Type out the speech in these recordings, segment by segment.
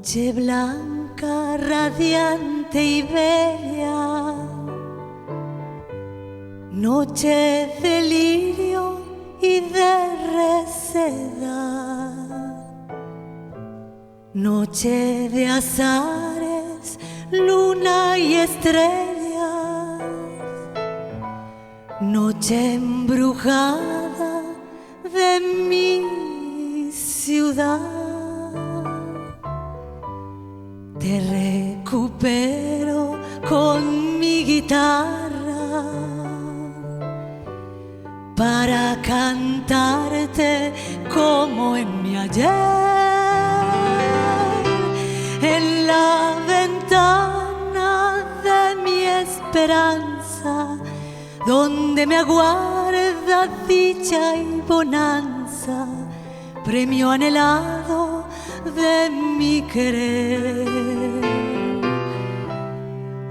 Noche blanca, radiante y bella, noche de lirio y de resedad, noche de azares, luna y estrellas, noche embrujada de mi ciudad. Te recupero con mi guitarra para cantarte como en mi ayer, en la ventana de mi esperanza, donde me aguarda dicha y bonanza, premio anhelado de mi querer.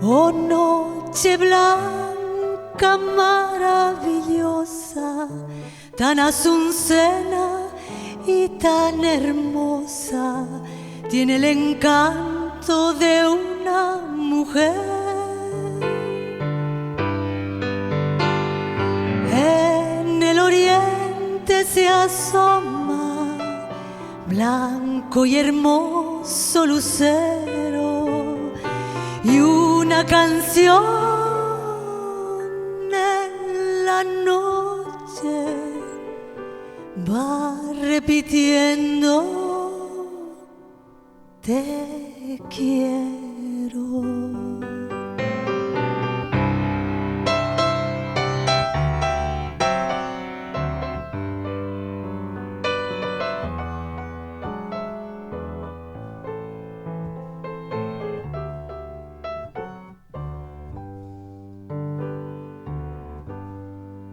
Oh, noche blanca maravillosa, tan azucena y tan hermosa, tiene el encanto de una mujer. En el oriente se asoma blanco y hermoso lucero, y una canción en la noche va repitiendo: te quiero.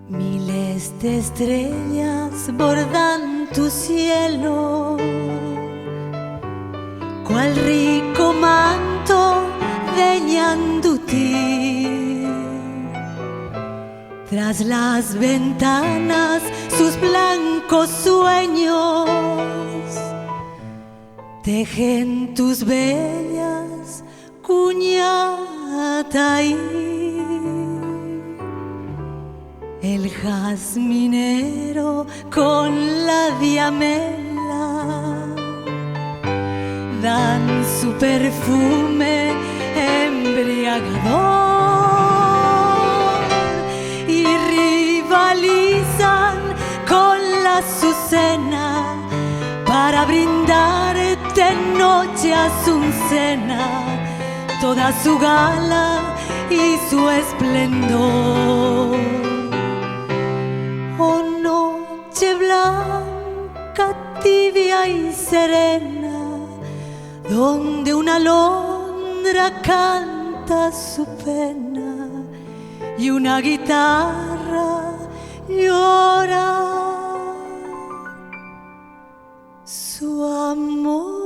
Miles de estrellas bordan tu cielo, cual rico manto de ñandutí. Tras las ventanas sus blancos sueños tejen tus bellas cuñataí. El jazminero con la diamela dan su perfume embriagador y rivalizan con la azucena para brindarte noche azucena toda su gala y su esplendor. Oh, noche blanca, tibia y serena, donde una alondra canta su pena y una guitarra llora su amor.